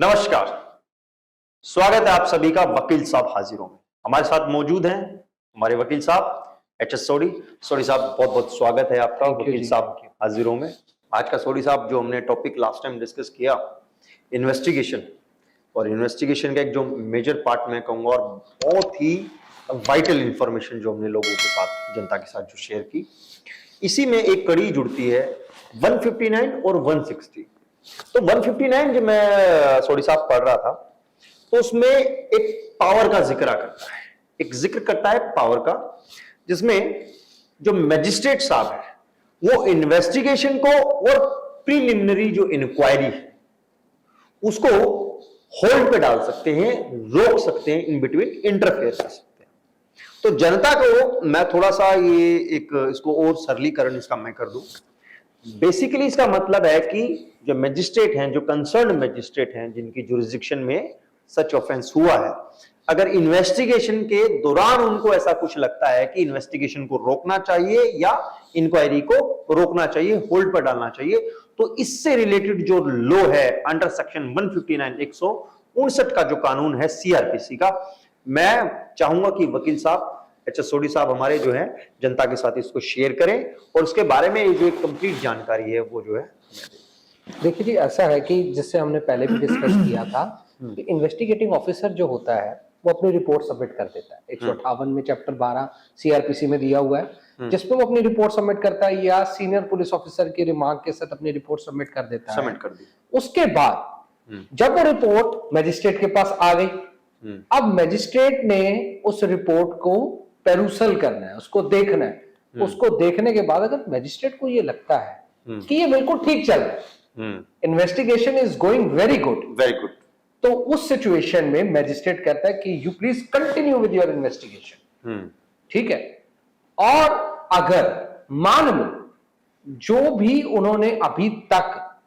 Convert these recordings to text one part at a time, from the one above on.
नमस्कार। स्वागत है आप सभी का वकील साहब हाजिरों में। हमारे साथ मौजूद हैं हमारे वकील साहब एच.एस. सोडी साहब, बहुत बहुत स्वागत है आपका वकील साहब हाजिरों में। आज का सोडी साहब जो हमने टॉपिक लास्ट टाइम डिस्कस किया इन्वेस्टिगेशन, और इन्वेस्टिगेशन का एक जो मेजर पार्ट मैं कहूंगा और बहुत ही वाइटल इंफॉर्मेशन जो हमने लोगों के साथ, जनता के साथ जो शेयर की, इसी में एक कड़ी जुड़ती है 159 और 160। तो 159 जब मैं सोडी साहब पढ़ रहा था तो उसमें एक पावर का जिक्र करता है, एक जिक्र करता है पावर का, जिसमें जो मैजिस्ट्रेट साहब है वो इन्वेस्टिगेशन को और प्रीलिमिनरी जो इंक्वायरी है उसको होल्ड पे डाल सकते हैं, रोक सकते हैं, इन बिटवीन इंटरफेयर कर सकते हैं। तो जनता को मैं थोड़ा सा ये एक इसको और सरलीकरण इसका मैं कर दूं। बेसिकली इसका मतलब है कि जो मैजिस्ट्रेट हैं, जो कंसर्न मैजिस्ट्रेट हैं, जिनकी जुरिस्डिक्शन में सच ऑफेंस हुआ है, अगर इन्वेस्टिगेशन के दौरान उनको ऐसा कुछ लगता है कि इन्वेस्टिगेशन को रोकना चाहिए या इंक्वायरी को रोकना चाहिए, होल्ड पर डालना चाहिए, तो इससे रिलेटेड जो लॉ है अंडर सेक्शन 159 159 का जो कानून है सीआरपीसी का, मैं चाहूंगा कि वकील साहब एच.एस. सोडी साहब हमारे जो है जनता के साथ इसको शेयर करें और उसके बारे में जो एक कंप्लीट जानकारी है वो जो है। देखिए जी, ऐसा है कि जिससे हमने पहले भी डिस्कस किया था कि इन्वेस्टिगेटिंग ऑफिसर जो होता है वो अपनी रिपोर्ट सबमिट कर देता है। 158 में चैप्टर 12 सीआरपीसी में दिया हुआ है, जिसमें वो अपनी रिपोर्ट सबमिट करता है या सीनियर पुलिस ऑफिसर की रिमार्क के साथ अपनी रिपोर्ट सबमिट कर देता है। सबमिट कर दी। उसके बाद जब वो रिपोर्ट मैजिस्ट्रेट के पास आ गई, अब मैजिस्ट्रेट ने उस रिपोर्ट को पेरूसल करना है, उसको देखना है। उसको देखने के बाद अगर मैजिस्ट्रेट को ये लगता है कि ये बिल्कुल ठीक चल रहा है, investigation is going very good, तो उस सिचुएशन में मैजिस्ट्रेट कहता है कि you please continue with your investigation. ठीक है। और अगर मान लो जो भी उन्होंने अभी तक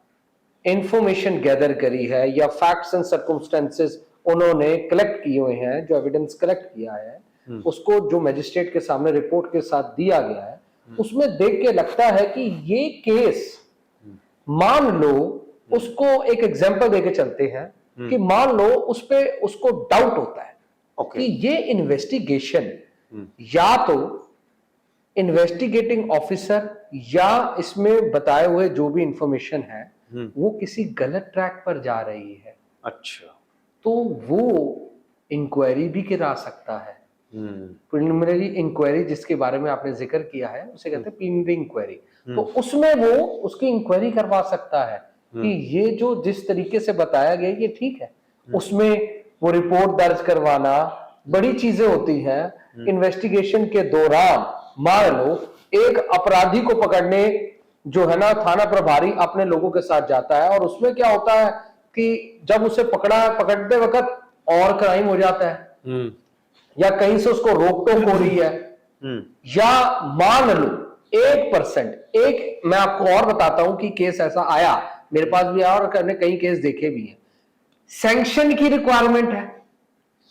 इंफॉर्मेशन गैदर करी है या फैक्ट्स एंड सर्कमस्टेंसेस उन्होंने कलेक्ट किए हुए हैं, जो एविडेंस कलेक्ट किया है, उसको जो मैजिस्ट्रेट के सामने रिपोर्ट के साथ दिया गया है, उसमें देख के लगता है कि ये केस, मान लो उसको एक एग्जांपल देके चलते हैं कि मान लो उस पे उसको डाउट होता है कि ये इन्वेस्टिगेशन या तो इन्वेस्टिगेटिंग ऑफिसर या इसमें बताए हुए जो भी इंफॉर्मेशन है वो किसी गलत ट्रैक पर जा रही है। अच्छा, तो वो इंक्वायरी भी गिरा सकता है। प्रिलिमिनरी इंक्वायरी जिसके बारे में आपने जिक्र किया है उसे कहते हैं प्रिलिमिनरी इंक्वायरी। तो उसमें वो उसकी इंक्वायरी करवा सकता है कि ये जो जिस तरीके से बताया गया ये ठीक है। उसमें वो रिपोर्ट दर्ज करवाना बड़ी चीजें होती हैं। इन्वेस्टिगेशन के दौरान मान लो एक अपराधी को पकड़ने जो है ना थाना प्रभारी अपने लोगों के साथ जाता है, और उसमें क्या होता है कि जब उसे पकड़ते वक्त और क्राइम हो जाता है या कहीं से उसको रोक टोक हो रही है, या मान लो 1%, एक मैं आपको और बताता हूं कि केस ऐसा आया मेरे पास भी आया और कई केस देखे भी हैं। सैंक्शन की रिक्वायरमेंट है,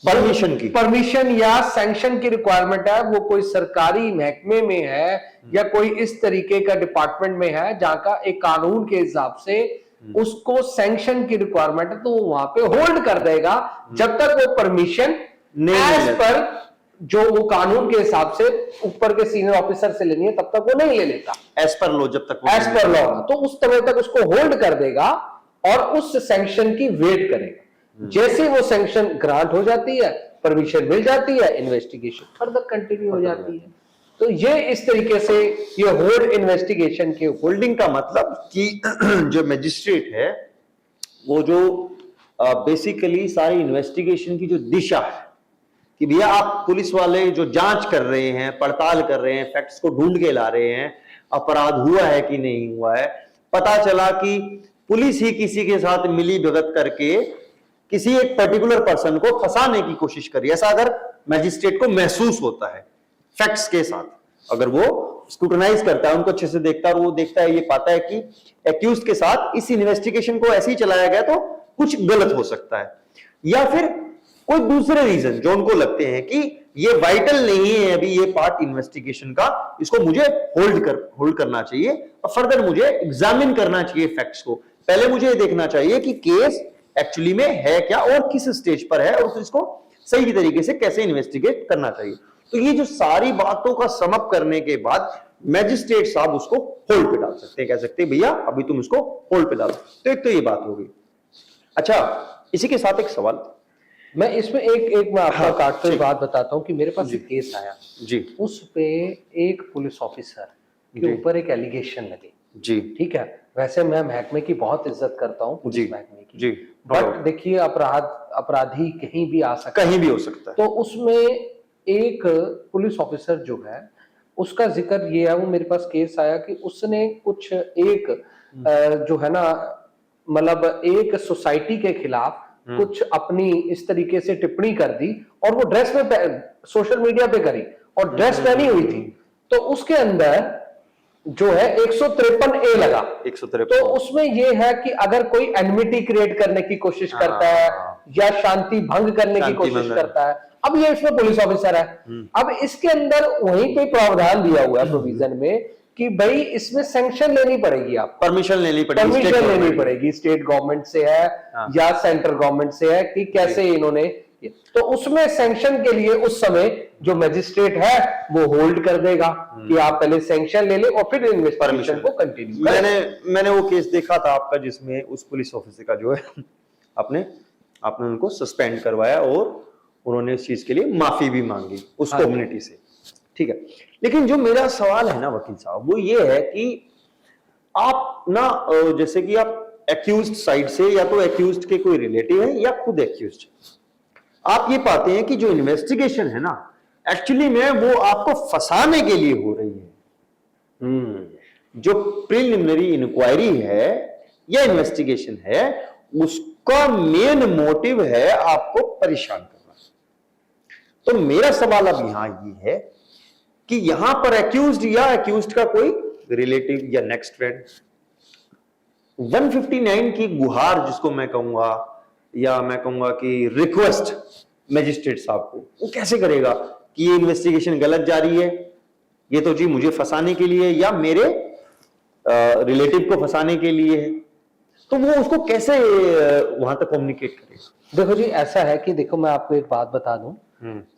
परमिशन या सैंक्शन की रिक्वायरमेंट है, वो कोई सरकारी महकमे में है या कोई इस तरीके का डिपार्टमेंट में है जहां का एक कानून के हिसाब से उसको सैंक्शन की रिक्वायरमेंट है, तो वो वहां पे होल्ड कर देगा जब तक वो परमिशन एज पर जो वो कानून के हिसाब से ऊपर के सीनियर ऑफिसर से लेनी है तब तक वो नहीं ले लेता, एज पर लॉ, जब तक एज पर लॉ। तो उस समय तक उसको होल्ड कर देगा और उस सैंक्शन की वेट करेगा। जैसे वो सैंक्शन ग्रांट हो जाती है, परमिशन मिल जाती है, इन्वेस्टिगेशन फर्दर कंटिन्यू हो जाती है। तो ये इस तरीके से ये होल्ड इन्वेस्टिगेशन के होल्डिंग का मतलब कि जो मैजिस्ट्रेट है वो जो बेसिकली सारी इन्वेस्टिगेशन की जो दिशा है कि भैया आप पुलिस वाले जो जांच कर रहे हैं, पड़ताल कर रहे हैं, फैक्ट्स को ढूंढ के ला रहे हैं, अपराध हुआ है कि नहीं हुआ है, पता चला कि पुलिस ही किसी के साथ मिली भगत करके किसी एक पर्टिकुलर पर्सन को फंसाने की कोशिश करी, ऐसा अगर मैजिस्ट्रेट को महसूस होता है फैक्ट्स के साथ, अगर वो स्क्रूटनाइज करता है, उनको अच्छे से देखता है और वो देखता है, ये पाता है कि एक्यूज्ड के साथ इस इन्वेस्टिगेशन को ऐसे ही चलाया गया तो कुछ गलत हो सकता है, या फिर कोई दूसरे रीजन जो उनको लगते हैं कि ये वाइटल नहीं है अभी ये पार्ट इन्वेस्टिगेशन का, इसको मुझे होल्ड करना चाहिए और फर्दर मुझे एग्जामिन करना चाहिए फैक्ट्स को। पहले मुझे ये देखना चाहिए कि केस एक्चुअली में है क्या और किस स्टेज पर है और फिर इसको सही तरीके से कैसे इन्वेस्टिगेट करना चाहिए। तो ये जो सारी बातों का समअप करने के बाद मैजिस्ट्रेट साहब उसको होल्ड पे डाल सकते हैं, कह सकते हैं भैया अभी तुम इसको होल्ड पे डालो। तो एक तो ये बात हो गई। अच्छा, इसी के साथ एक सवाल, मैं इसमें एक मैं आपका हाँ, काटते हुए ठीक। बात बताता हूँ कि मेरे पास जी। एक केस आया, जी उस पे एक पुलिस ऑफिसर जी। के ऊपर एक एलिगेशन लगे। जी ठीक है, वैसे मैं महकमे की बहुत इज्जत करता हूँ, जी पुलिस महकमे की, जी, बट देखिए अपराधी कहीं भी आ सकता है। कहीं भी हो सकता है। तो उसमें एक पुलिस ऑफिसर जो है उसका जिक्र ये है, वो मेरे पास केस आया कि उसने कुछ एक जो है ना, मतलब एक सोसाइटी के खिलाफ कुछ अपनी इस तरीके से टिप्पणी कर दी और वो ड्रेस में सोशल मीडिया पे करी और ड्रेस पहनी हुई थी। तो उसके अंदर जो है 153A लगा। 153। तो उसमें ये है कि अगर कोई एनमिटी क्रिएट करने की कोशिश करता है या शांति भंग करने की कोशिश करता है, अब ये इसमें पुलिस ऑफिसर है, अब इसके अंदर वहीं पे प्रावधान दिया हुआ है प्रोविजन में कि भाई इसमें सैंक्शन लेनी पड़ेगी, आप परमिशन लेनी पड़ेगी, परमिशन लेनी पड़ेगी, स्टेट गवर्नमेंट से है या सेंट्रल गवर्नमेंट से है कि कैसे इन्होंने। तो उसमें सैंक्शन के लिए उस समय जो मैजिस्ट्रेट है वो होल्ड कर देगा कि आप पहले सैंक्शन ले ले और फिर इन्वेस्टिगेशन को कंटिन्यू करें। मैंने वो केस देखा था आपका जिसमें उस पुलिस ऑफिसर का जो है आपने उनको सस्पेंड करवाया और उन्होंने इस चीज के लिए माफी भी मांगी उस कम्युनिटी से। ठीक है, लेकिन जो मेरा सवाल है ना वकील साहब, वो ये है कि आप ना जैसे कि आप एक्यूज्ड साइड से या तो एक्यूज्ड के कोई रिलेटिव है या खुद एक्यूज्ड, आप ये पाते हैं कि जो इन्वेस्टिगेशन है ना एक्चुअली में वो आपको फंसाने के लिए हो रही है। जो प्रिलिमिनरी इंक्वायरी है या इन्वेस्टिगेशन है उसका मेन मोटिव है आपको परेशान करना। तो मेरा सवाल अब यहां ये है कि यहां पर एक्यूज्ड या एक्यूज्ड का कोई रिलेटिव या नेक्स्ट फ्रेंड 159 की गुहार जिसको मैं कहूंगा या मैं कहूंगा कि रिक्वेस्ट मैजिस्ट्रेट साहब को वो कैसे करेगा कि ये इन्वेस्टिगेशन गलत जा रही है, ये तो जी मुझे फंसाने के लिए या मेरे रिलेटिव को फंसाने के लिए है, तो वो उसको कैसे वहां तक कम्युनिकेट करेगा। देखो जी, ऐसा है कि देखो मैं आपको एक बात बता दूं,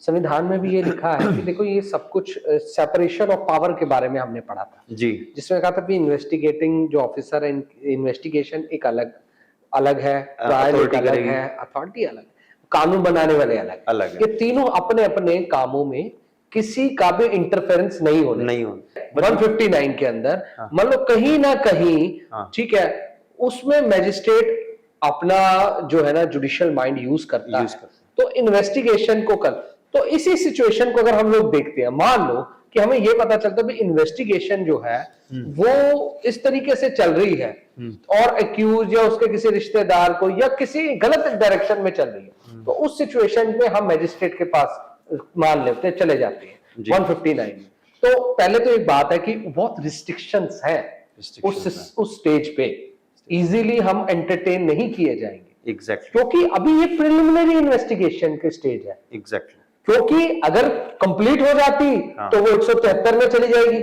संविधान में भी ये लिखा है कि देखो ये सब कुछ सेपरेशन ऑफ पावर के बारे में हमने पढ़ा था जी, जिसमें कहा था कि इन्वेस्टिगेटिंग जो ऑफिसर है, इन्वेस्टिगेशन एक अलग है, ट्रायल एक अलग है, अथॉरिटी अलग, कानून बनाने वाले अलग है। ये तीनों अपने अपने कामों में किसी का भी इंटरफेरेंस नहीं होने 159 के अंदर मतलब कहीं ना कहीं, ठीक है, उसमें मैजिस्ट्रेट अपना जो है ना जुडिशियल माइंड यूज करता है तो इन्वेस्टिगेशन को कर। तो इसी सिचुएशन को अगर हम लोग देखते हैं, मान लो कि हमें यह पता चलता है कि इन्वेस्टिगेशन जो है वो इस तरीके से चल रही है और एक्यूज या उसके किसी रिश्तेदार को या किसी गलत डायरेक्शन में चल रही है, तो उस सिचुएशन में हम मैजिस्ट्रेट के पास मान लेते हैं, चले जाते हैं 159 में। तो पहले तो एक बात है कि बहुत रिस्ट्रिक्शंस हैं उस स्टेज पे, इजीली हम एंटरटेन नहीं किए जाएंगे। एग्जैक्टली, क्योंकि अभी ये प्रिलिमिनरी इन्वेस्टिगेशन के स्टेज है। एग्जैक्टली, क्योंकि अगर कंप्लीट हो जाती तो वो 173 में चली जाएगी,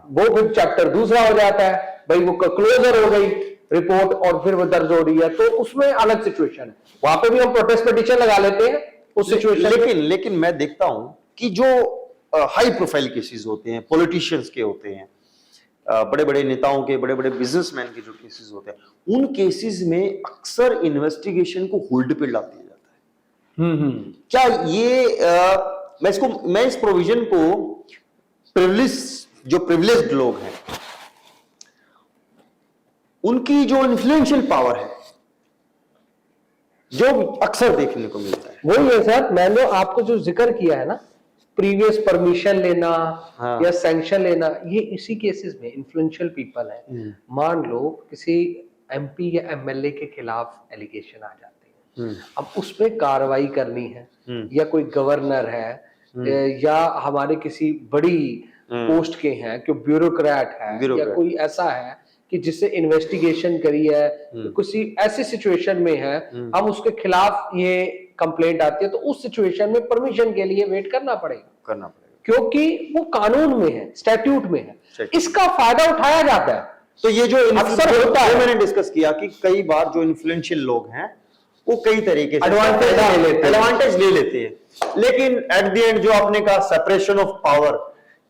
वो फिर चैप्टर दूसरा हो जाता है, भाई वो क्लोजर हो गई रिपोर्ट और फिर वो दर्ज हो रही है, तो उसमें अलग सिचुएशन है, वहां पे भी हम प्रोटेस्ट पिटीशन लगा लेते हैं उस सिचुएशन। लेकिन मैं देखता हूं कि जो हाई प्रोफाइल केसेस होते हैं, पॉलिटिशियंस के होते हैं, बड़े बड़े नेताओं के, बड़े बड़े बिजनेसमैन के जो केसेस होते हैं, उन केसेस में अक्सर इन्वेस्टिगेशन को होल्ड पे डाल दिया जाता है। क्या ये मैं इस प्रोविजन को प्रिविलेज्ड लोग हैं उनकी जो इन्फ्लुएंशियल पावर है जो अक्सर देखने को मिलता है, वही है सर। मैंने आपको जो जिक्र किया है ना, प्रीवियस परमिशन लेना या सैंक्शन लेना, ये इसी केसेस में इन्फ्लुएंशियल पीपल है। मान लो किसी एमपी या एमएलए के खिलाफ एलिगेशन आ जाते हैं, अब उस पे कार्रवाई करनी है, या कोई गवर्नर है या हमारे किसी बड़ी पोस्ट के हैं, कोई ब्यूरोक्रेट है या कोई ऐसा है कि जिससे इन्वेस्टिगेशन करी है, किसी ऐसी सिचुएशन में है, हम उसके खिलाफ ये कंप्लेंट आती है, तो उस सिचुएशन में परमिशन के लिए वेट करना पड़ेगा क्योंकि वो कानून में है, स्टैट्यूट में है, इसका फायदा उठाया जाता है। तो ये जो अक्सर होता है, मैंने डिस्कस किया कि कई बार जो इन्फ्लुएंशियल लोग हैं वो कई तरीके से एडवांटेज ले लेते हैं। लेकिन एट द एंड जो आपने कहा सेपरेशन ऑफ पावर,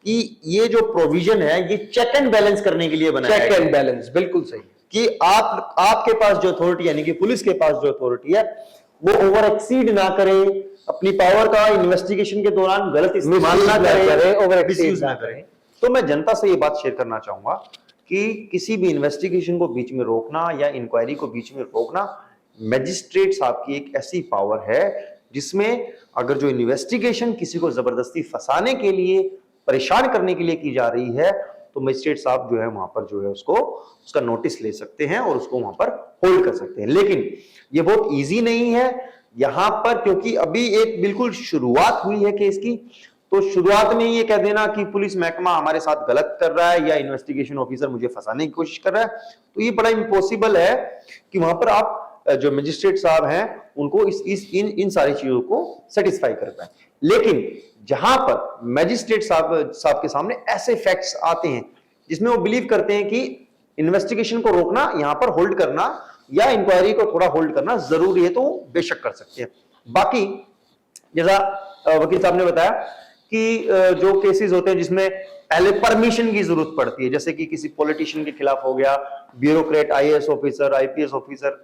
कि ये जो प्रोविजन है ये चेक एंड बैलेंस करने के लिए बनाया है। चेक एंड बैलेंस, बिल्कुल सही। कि आपके पास जो अथॉरिटी यानी कि पुलिस के पास जो अथॉरिटी है वो ओवर एक्सीड ना करे, अपनी पावर का इन्वेस्टिगेशन के दौरान गलत इस्तेमाल ना करे, ओवर मिसयूज ना करे। तो मैं जनता से ये बात शेयर करना चाहूंगा कि किसी भी इन्वेस्टिगेशन को बीच में रोकना या इंक्वायरी को बीच में रोकना मैजिस्ट्रेट साहब की एक ऐसी पावर है जिसमें अगर जो इन्वेस्टिगेशन किसी को जबरदस्ती फंसाने के लिए, परेशान करने के लिए की जा रही है, तो मजिस्ट्रेट साहब जो है वहां पर जो है उसका नोटिस ले सकते हैं और उसको वहां पर होल्ड कर सकते हैं। लेकिन ये बहुत इजी नहीं है यहां पर, क्योंकि अभी एक बिल्कुल शुरुआत हुई है केस की। तो शुरुआत में ये कह देना कि पुलिस महकमा हमारे साथ गलत कर रहा है या इन्वेस्टिगेशन ऑफिसर मुझे फंसाने की कोशिश कर रहा है, तो ये बड़ा इम्पॉसिबल है कि वहां पर आप जो मजिस्ट्रेट साहब हैं उनको इन सारी चीजों को सेटिस्फाई कर पाए। लेकिन जहां पर मैजिस्ट्रेट साहब के सामने ऐसे फैक्ट्स आते हैं जिसमें वो बिलीव करते हैं कि इन्वेस्टिगेशन को रोकना, यहां पर होल्ड करना या इंक्वायरी को थोड़ा होल्ड करना जरूरी है, तो बेशक कर सकते हैं। बाकी जैसा वकील साहब ने बताया कि जो केसेस होते हैं जिसमें पहले परमिशन की जरूरत पड़ती है, जैसे कि किसी पॉलिटिशियन के खिलाफ हो गया, bureaucrat, IAS officer, IPS officer,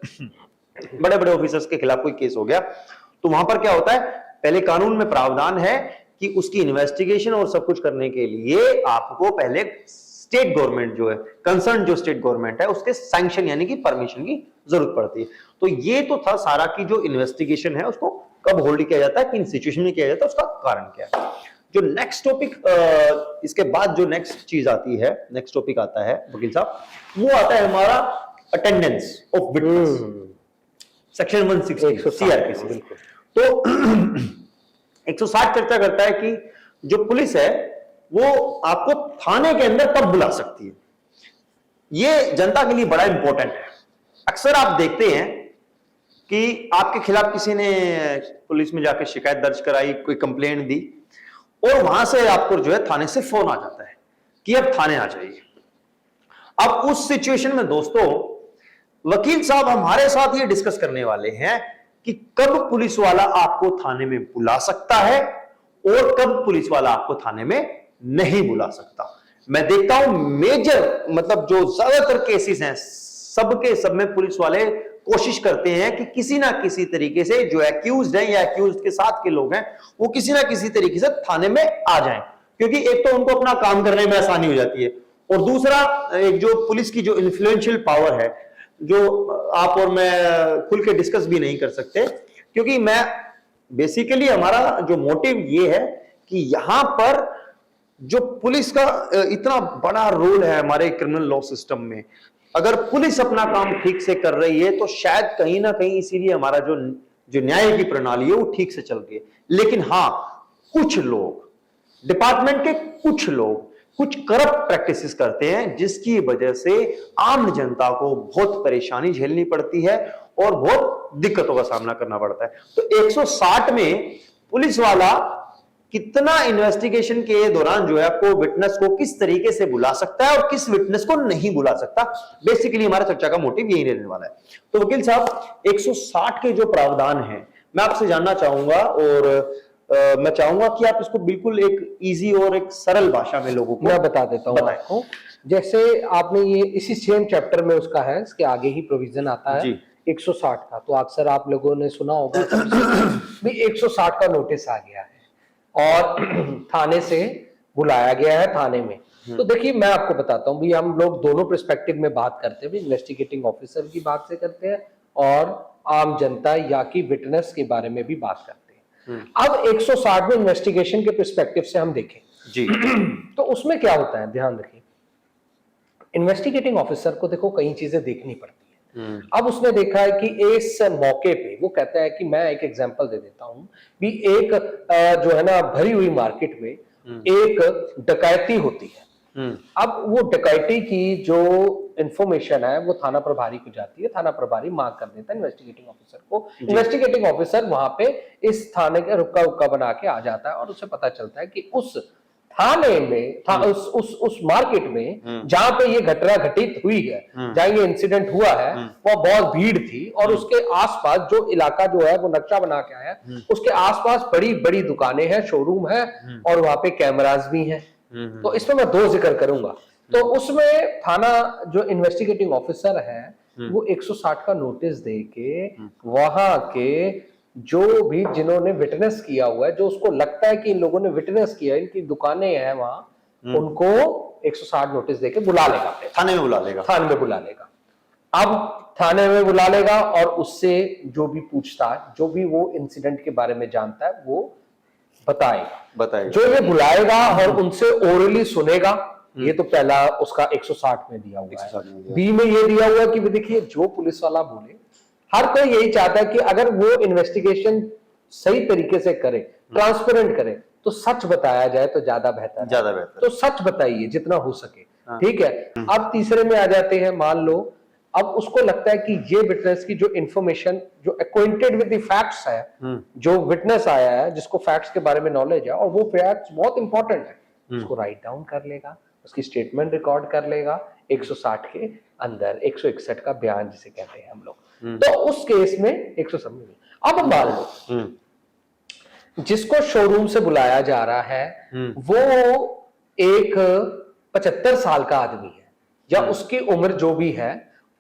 बड़े बड़े ऑफिसर्स के खिलाफ कोई केस हो गया, तो वहां पर क्या होता है, पहले कानून में प्रावधान है कि उसकी इन्वेस्टिगेशन और सब कुछ करने के लिए आपको पहले स्टेट गवर्नमेंट जो है, कंसर्न जो स्टेट गवर्नमेंट है, उसके सैंक्शन यानी कि परमिशन की जरूरत पड़ती है। तो ये तो था सारा की जो इन्वेस्टिगेशन है उसको कब होल्ड किया जाता है, किन सिचुएशन में किया जाता है, उसका कारण क्या है। जो नेक्स्ट टॉपिक, इसके बाद जो नेक्स्ट चीज आती है, नेक्स्ट टॉपिक आता है वकील साहब, वो आता है हमारा attendance of witness, section 160 CrPC. तो 160 चर्चा करता है कि जो पुलिस है वो आपको थाने के अंदर कब बुला सकती है। ये जनता के लिए बड़ा इंपॉर्टेंट है। अक्सर आप देखते हैं कि आपके खिलाफ किसी ने पुलिस में जाकर शिकायत दर्ज कराई, कोई कंप्लेंट दी, और वहां से आपको जो है थाने से फोन आ जाता है कि अब थाने आ जाइए। अब उस सिचुएशन में दोस्तों वकील साहब हमारे साथ ये डिस्कस करने वाले हैं कि कब पुलिस वाला आपको थाने में बुला सकता है और कब पुलिस वाला आपको थाने में नहीं बुला सकता। मैं देखता हूं मेजर, मतलब जो ज्यादातर केसेस हैं सबके सब में पुलिस वाले कोशिश करते हैं कि किसी ना किसी तरीके से जो एक्यूज्ड है या एक्यूज्ड के साथ के लोग हैं वो किसी ना किसी तरीके से थाने में आ जाएं, क्योंकि एक तो उनको अपना काम करने में आसानी हो जाती है, और दूसरा एक जो पुलिस की जो इन्फ्लुएंशियल पावर है, जो आप और मैं खुल के डिस्कस भी नहीं कर सकते, क्योंकि मैं बेसिकली हमारा जो मोटिव ये है कि यहां पर जो पुलिस का इतना बड़ा रोल है हमारे क्रिमिनल लॉ सिस्टम में, अगर पुलिस अपना काम ठीक से कर रही है तो शायद कहीं ना कहीं इसीलिए हमारा जो न्याय की प्रणाली है वो ठीक से चल रही है। लेकिन हां, कुछ लोग, डिपार्टमेंट के कुछ लोग कुछ करप्ट प्रैक्टिसेस करते हैं जिसकी वजह से आम जनता को बहुत परेशानी झेलनी पड़ती है और बहुत दिक्कतों का सामना करना पड़ता है। तो 160 में पुलिस वाला कितना इन्वेस्टिगेशन के दौरान जो है आपको विटनेस को किस तरीके से बुला सकता है और किस विटनेस को नहीं बुला सकता, बेसिकली हमारा चर्चा का मोटिव यही रहने वाला है। तो वकील साहब 160 के जो प्रावधान है मैं आपसे जानना चाहूंगा, और मैं चाहूंगा कि आप इसको बिल्कुल एक इजी और एक सरल भाषा में लोगों को मैं बता देता हूं आपको। जैसे आपने ये इसी सेम चैप्टर में उसका है, इसके आगे ही प्रोविजन आता है 160 का, तो अक्सर आप लोगों ने सुना होगा भी 160 का नोटिस आ गया है और थाने से बुलाया गया है थाने में। तो देखिए मैं आपको बताता हूँ भी, हम लोग दोनों पर्सपेक्टिव में बात करते हैं, इन्वेस्टिगेटिंग ऑफिसर की बात से करते हैं और आम जनता या कि विटनेस के बारे में भी बात करते हैं। अब 160 में इन्वेस्टिगेशन के पर्सपेक्टिव से हम देखें जी तो उसमें क्या होता है, ध्यान रखिए, इन्वेस्टिगेटिंग ऑफिसर को देखो कई चीजें देखनी पड़ती है। अब उसने देखा है कि इस मौके पे वो कहता है कि मैं एक एग्जांपल दे देता हूं भी, एक जो है ना भरी हुई मार्केट में एक डकैती होती है। अब वो डकैती की जो इंफॉर्मेशन है वो थाना प्रभारी को जाती है, थाना प्रभारी मांग कर देता है इन्वेस्टिगेटिंग ऑफिसर को, इन्वेस्टिगेटिंग ऑफिसर वहां पे इस थाने का रुक्का बना के आ जाता है और उसे पता चलता है कि उस थाने में उस मार्केट में जहां पे ये घटना घटित हुई है, जहां ये इंसिडेंट हुआ है, वो बहुत भीड़ थी और उसके आसपास जो इलाका जो है वो नक्शा बना के आया, उसके आसपास बड़ी बड़ी दुकानें हैं, शोरूम है और वहां पे कैमरास भी हैं। तो इसमें मैं दो जिक्र करूंगा। तो उसमें थाना जो इन्वेस्टिगेटिंग ऑफिसर है वो 160 का नोटिस दे के वहां के जो भी जिन्होंने विटनेस किया हुआ है, जो उसको लगता है कि इन लोगों ने विटनेस किया, इनकी दुकानें हैं वहां, उनको 160 नोटिस देके बुला लेगा, थाने में बुला लेगा। थाने में बुला लेगा। अब थाने में बुला लेगा और उससे जो भी पूछताछ, जो भी वो इंसिडेंट के बारे में जानता है वो बताएगा। जो ये बुलाएगा और उनसे ओरली सुनेगा, ये तो पहला उसका 160 में दिया हुआ है। बी में ये दिया हुआ है कि देखिए जो पुलिस वाला बोले, हर कोई यही चाहता है कि अगर वो इन्वेस्टिगेशन सही तरीके से करे, ट्रांसपेरेंट करे, तो सच बताया जाए तो ज्यादा बेहतर। तो सच बताइए जितना हो सके। ठीक है। अब तीसरे में आ जाते हैं, मान लो अब उसको लगता है कि ये विटनेस की जो इंफॉर्मेशन, जो एक्वाइंटेड विद द फैक्ट्स है, जो विटनेस आया है, जिसको फैक्ट्स के बारे में नॉलेज है और वो फैक्ट्स बहुत इंपॉर्टेंट है, उसको राइट डाउन कर लेगा, उसकी स्टेटमेंट रिकॉर्ड कर लेगा 160 के अंदर, 161 का बयान जिसे कहते हैं हम लोग। तो उस केस में 170। अब मान लो जिसको शोरूम से बुलाया जा रहा है वो एक 75 साल का आदमी है, या उसकी उम्र जो भी है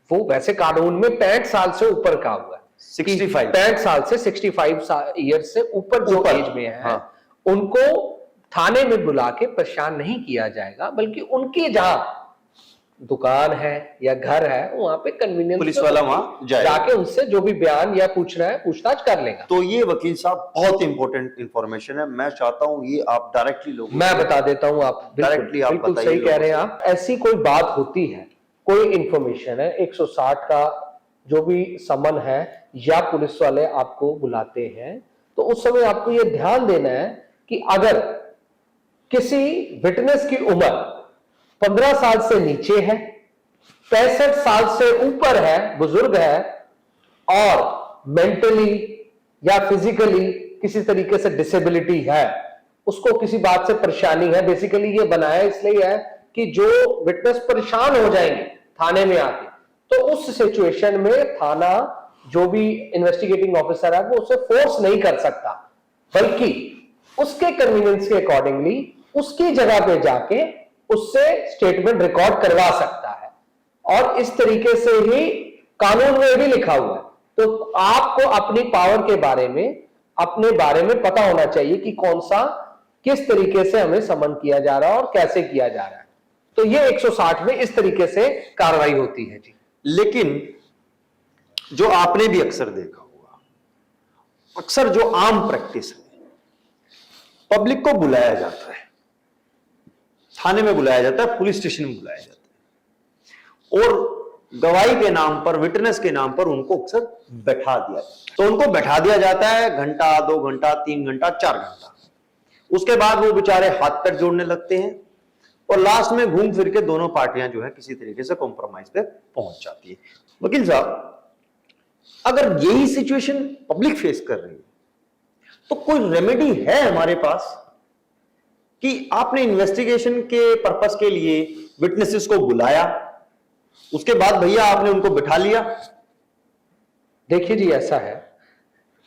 वो वैसे कानून में 65 साल से ऊपर का हुआ है, 65 साल से 65 ईयर से ऊपर जो एज में है, उनको थाने में बुला के परेशान नहीं किया जाएगा, बल्कि उनकी जहां दुकान है या घर है वहां पे कन्वीनियंस पुलिस वाला वहां जाके उनसे जो भी बयान या पूछना है पूछताछ कर लेगा। तो ये वकील साहब बहुत इंपॉर्टेंट इंफॉर्मेशन है, मैं चाहता हूं ये आप डायरेक्टली लोगों मैं बता देता हूं, आप डायरेक्टली आप बिल्कुल सही कह रहे हैं आप। ऐसी कोई बात होती है, कोई इंफॉर्मेशन है, 160 का जो भी समन है या पुलिस वाले आपको बुलाते हैं, तो उस समय आपको ये ध्यान देना है कि अगर किसी विटनेस की उम्र 15 साल से नीचे है, 65 साल से ऊपर है, बुजुर्ग है, और मेंटली या फिजिकली किसी तरीके से डिसेबिलिटी है, उसको किसी बात से परेशानी है, बेसिकली ये बनाया इसलिए है कि जो विटनेस परेशान हो जाएंगे थाने में आके, तो उस सिचुएशन में थाना जो भी इन्वेस्टिगेटिंग ऑफिसर है वो उसे फोर्स नहीं कर सकता, बल्कि उसके कन्वीनियंस के अकॉर्डिंगली उसकी जगह पे जाके उससे स्टेटमेंट रिकॉर्ड करवा सकता है। और इस तरीके से ही कानून में भी लिखा हुआ है। तो आपको अपनी पावर के बारे में, अपने बारे में पता होना चाहिए कि कौन सा किस तरीके से हमें समन किया जा रहा है और कैसे किया जा रहा है। तो ये 160 में इस तरीके से कार्रवाई होती है जी। लेकिन जो आपने भी अक्सर देखा होगा, अक्सर जो आम प्रैक्टिस है, पब्लिक को बुलाया जाता है, थाने में बुलाया जाता है, पुलिस स्टेशन में बुलाया जाता है, और गवाही के नाम पर, विटनेस के नाम पर उनको अक्सर बैठा दिया जाता है। तो उनको बैठा दिया जाता है घंटा, 2 घंटा, 3 घंटा, 4 घंटा। उसके बाद वो बेचारे हाथ पैर जोड़ने लगते हैं और लास्ट में घूम फिर के दोनों पार्टियां जो है किसी तरीके से कॉम्प्रोमाइज पे पहुंच जाती है। वकील साहब, अगर यही सिचुएशन पब्लिक फेस कर रही है तो कोई रेमेडी है हमारे पास कि आपने इन्वेस्टिगेशन के पर्पस के लिए विटनेसेस को बुलाया, उसके बाद भैया आपने उनको बिठा लिया? देखिए जी, ऐसा है,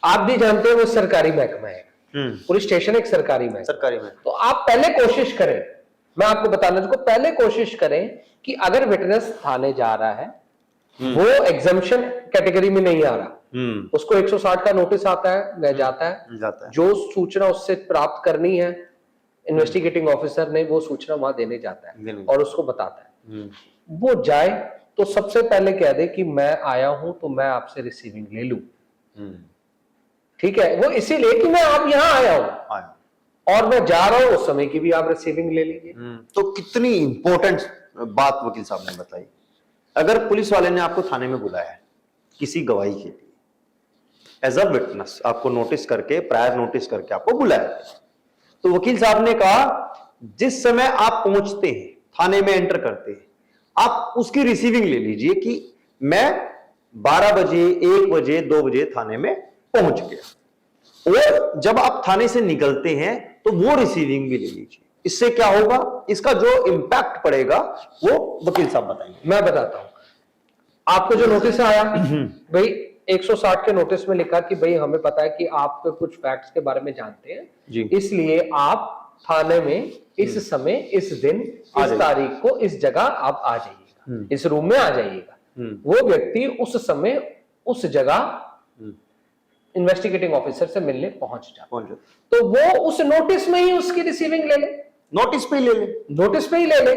आप भी जानते हैं वो सरकारी महकमा है, पुलिस स्टेशन एक सरकारी महकमा, तो आप पहले कोशिश करें, मैं आपको बताना चाहूंगा, पहले कोशिश करें कि अगर विटनेस थाने जा रहा है, वो एग्जम्पशन कैटेगरी में नहीं आ रहा, उसको 160 का नोटिस आता है, वह जाता है, जो सूचना उससे प्राप्त करनी है इन्वेस्टिगेटिंग ऑफिसर ने, वो सूचना वहां देने जाता है और उसको बताता है। वो जाए तो सबसे पहले कह दे कि मैं आया हूं तो मैं आपसे रिसीविंग ले लूं। ठीक है, वो इसीलिए कि मैं आप यहां आया हूं और मैं जा रहा हूं, उस समय की भी आप रिसीविंग ले लीजिए। तो कितनी इंपॉर्टेंट बात वकील साहब ने बताई। अगर पुलिस वाले ने आपको थाने में बुलाया है किसी गवाही के लिए, एज अ विटनेस आपको नोटिस करके, प्रायर नोटिस करके आपको बुलाया, तो वकील साहब ने कहा जिस समय आप पहुंचते हैं, थाने में एंटर करते हैं, आप उसकी रिसीविंग ले लीजिए कि मैं 12 बजे, 1 बजे, 2 बजे थाने में पहुंच गया। और जब आप थाने से निकलते हैं तो वो रिसीविंग भी ले लीजिए। इससे क्या होगा, इसका जो इम्पैक्ट पड़ेगा वो वकील साहब बताएंगे। मैं बताता हूं आपको। जो नोटिस आया भाई 160 के नोटिस में लिखा कि भाई हमें पता है कि आप कुछ फैक्ट्स के बारे में जानते हैं जी। इसलिए आप थाने में इस समय, इस दिन, इस तारीख को, इस जगह आप आ जाइएगा, इस रूम में आ जाइएगा। वो व्यक्ति उस समय उस जगह इन्वेस्टिगेटिंग ऑफिसर से मिलने पहुंच जाता, तो वो उस नोटिस में ही उसकी रिसीविंग ले ले, नोटिस पे ही ले ले, नोटिस पे ही ले ले,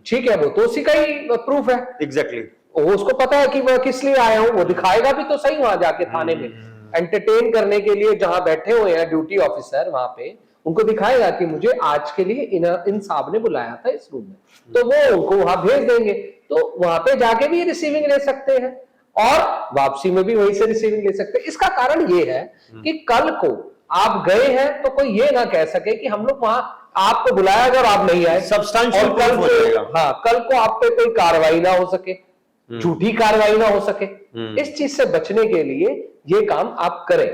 ठीक है, वो तो उसी का ही प्रूफ है। एग्जैक्टली वो उसको पता है कि मैं किस लिए आया हूं, वो दिखाएगा भी तो सही वहां जाके थाने में एंटरटेन करने के लिए जहां बैठे हुए हैं ड्यूटी ऑफिसर, वहां पे उनको दिखाएगा कि मुझे आज के लिए इन साहब ने बुलाया था इस रूम में, तो वो उनको वहां भेज देंगे, तो वहां पे जाके भी रिसीविंग ले सकते हैं और वापसी में भी वहीं से रिसीविंग ले सकते हैं। इसका कारण ये है कि कल को आप गए हैं तो कोई ये ना कह सके कि हम लोग वहां आपको बुलाया गया और आप नहीं आए, सब्सटेंशियल और कल हो जाएगा। हाँ, कल को आप पे कोई कार्रवाई ना हो सके, झूठी कार्रवाई ना हो सके। इस चीज से बचने के लिए ये काम आप करें,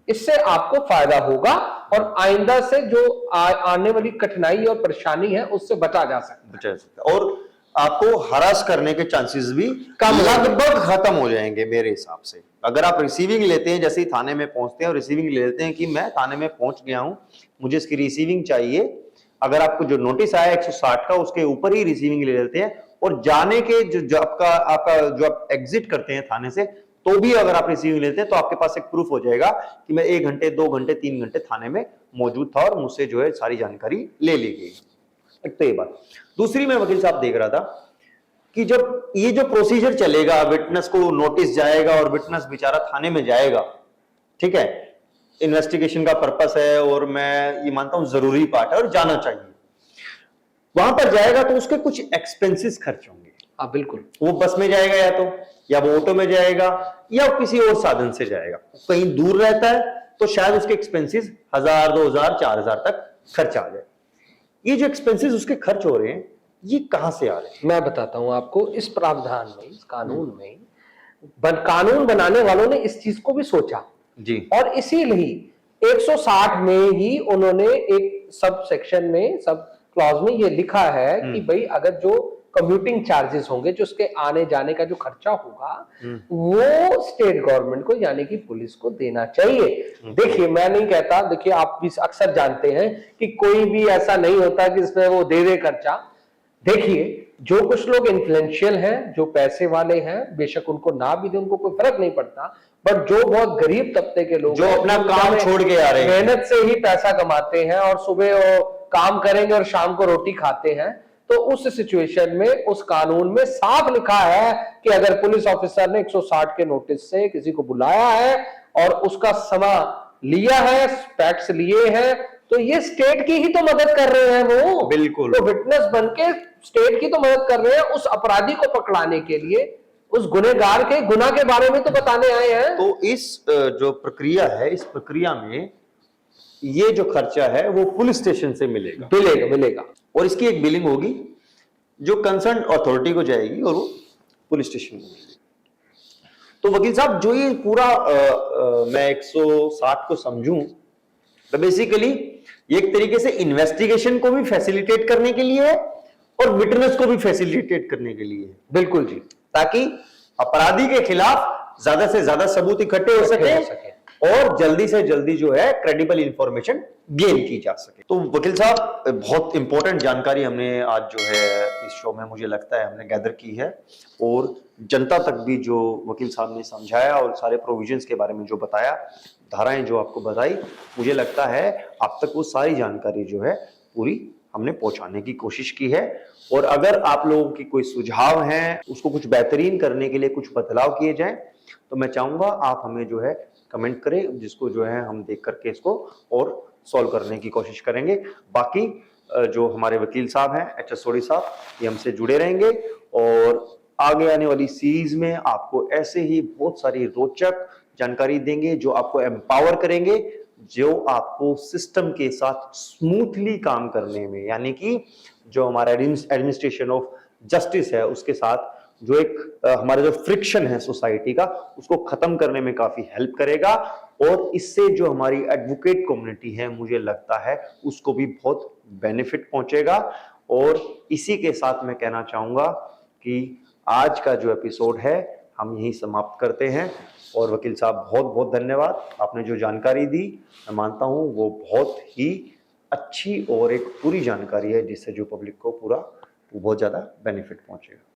इससे आपको फायदा होगा और आइंदा से जो आने वाली कठिनाई और परेशानी है उससे बचा जा सकता है और आपको हरास करने के चांसेस भी लगभग खत्म हो जाएंगे मेरे हिसाब से। अगर आप रिसीविंग लेते हैं, जैसे ही थाने में पहुंचते हैं और रिसीविंग ले लेते हैं कि मैं थाने में पहुंच गया हूं, मुझे इसकी रिसीविंग चाहिए, अगर आपको जो नोटिस आया 160 का उसके ऊपर ही रिसीविंग ले लेते हैं और जाने के जो आपका जो आप एग्जिट करते हैं थाने से, तो भी अगर आप रिसीविंग लेते हैं तो आपके पास एक प्रूफ हो जाएगा कि मैं 1 घंटे 2 घंटे 3 घंटे थाने में मौजूद था और मुझसे जो है सारी जानकारी ले ली गई। एक तो ये बात। दूसरी मैं वकील साहब देख रहा था कि जब ये जो प्रोसीजर चलेगा, विटनेस को नोटिस जाएगा और विटनेस बेचारा थाने में जाएगा, ठीक है, इन्वेस्टिगेशन का पर्पस है और मैं ये मानता हूं जरूरी पार्ट है और जाना चाहिए, वहां पर जाएगा तो उसके कुछ एक्सपेंसेस खर्च होंगे। हाँ बिल्कुल, वो बस में जाएगा या वो ऑटो में जाएगा या किसी और साधन से जाएगा, कहीं दूर रहता है तो शायद उसके एक्सपेंसेस 1000 2000 4000 तक खर्च आ जाए। ये जो एक्सपेंसेस उसके खर्च हो रहे हैं ये कहां से आ रहे हैं? मैं बताता हूं आपको। इस प्रावधान में, इस कानून में, कानून बनाने वालों ने इस चीज को भी सोचा जी, और इसीलिए 160 में ही उन्होंने एक सब सेक्शन में, सब क्लॉज में ये लिखा है कि भाई अगर जो कम्यूटिंग चार्जेस होंगे, जो उसके आने जाने का जो खर्चा होगा, वो स्टेट गवर्नमेंट को यानी कि पुलिस को देना चाहिए। देखिए, मैं नहीं कहता, देखिए आप भी अक्सर जानते हैं कि कोई भी ऐसा नहीं होता कि इसमें वो दे खर्चा। देखिए, जो कुछ लोग इन्फ्लुएंशियल हैं, जो पैसे वाले हैं, बेशक उनको ना भी दे, उनको कोई फर्क नहीं पड़ता, बट जो बहुत गरीब तबके के लोग जो अपना काम छोड़ के आ रहे हैं, मेहनत से ही पैसा कमाते हैं और सुबह काम करेंगे और शाम को रोटी खाते हैं, तो उस सिचुएशन में उस कानून में साफ लिखा है कि अगर पुलिस ऑफिसर ने 160 के नोटिस से किसी को बुलाया है और उसका समय लिया है, फैक्ट्स लिए हैं, तो ये स्टेट की ही तो मदद कर रहे हैं वो, बिल्कुल, तो विटनेस बनके स्टेट की तो मदद कर रहे हैं उस अपराधी को पकड़ाने के लिए, उस गुनहगार के गुनाह के बारे में तो बताने आए हैं। तो इस जो प्रक्रिया है, इस प्रक्रिया में ये जो खर्चा है वो पुलिस स्टेशन से मिलेगा और इसकी एक बिलिंग होगी जो कंसर्न अथॉरिटी को जाएगी और वो पुलिस स्टेशन को मिलेगी। तो वकील साहब, जो ये पूरा मैं 160 को समझूं तो बेसिकली ये एक तरीके से इन्वेस्टिगेशन को भी फैसिलिटेट करने के लिए है और विटनेस को भी फैसिलिटेट करने के लिए है। बिल्कुल जी, ताकि अपराधी के खिलाफ ज्यादा से ज्यादा सबूत इकट्ठे हो सके और जल्दी से जल्दी जो है क्रेडिबल इंफॉर्मेशन गेन की जा सके। तो वकील साहब, बहुत इंपॉर्टेंट जानकारी हमने आज जो है इस शो में मुझे लगता है हमने गैदर की है और जनता तक भी जो वकील साहब ने समझाया और सारे प्रोविजंस के बारे में जो बताया, धाराएं जो आपको बताई, मुझे लगता है आप तक वो सारी जानकारी जो है पूरी हमने पहुंचाने की कोशिश की है। और अगर आप लोगों की कोई सुझाव हैं, उसको कुछ बेहतरीन करने के लिए कुछ बदलाव किए जाएं, तो मैं चाहूंगा आप हमें जो है कमेंट करें, जिसको जो है हम देख करके इसको और सॉल्व करने की कोशिश करेंगे। बाकी जो हमारे वकील साहब हैं, एच एस सोडी साहब, ये हमसे जुड़े रहेंगे और आगे आने वाली सीरीज में आपको ऐसे ही बहुत सारी रोचक जानकारी देंगे जो आपको एम्पावर करेंगे, जो आपको सिस्टम के साथ स्मूथली काम करने में, यानी कि जो हमारा एडमिनिस्ट्रेशन ऑफ जस्टिस है उसके साथ जो एक हमारा जो फ्रिक्शन है सोसाइटी का, उसको खत्म करने में काफी हेल्प करेगा और इससे जो हमारी एडवोकेट कम्युनिटी है, मुझे लगता है उसको भी बहुत बेनिफिट पहुंचेगा। और इसी के साथ मैं कहना चाहूंगा कि आज का जो एपिसोड है हम यहीं समाप्त करते हैं। और वकील साहब बहुत बहुत धन्यवाद, आपने जो जानकारी दी मैं मानता हूं वो बहुत ही अच्छी और एक पूरी जानकारी है जिससे जो पब्लिक को पूरा बहुत ज़्यादा बेनिफिट पहुंचेगा।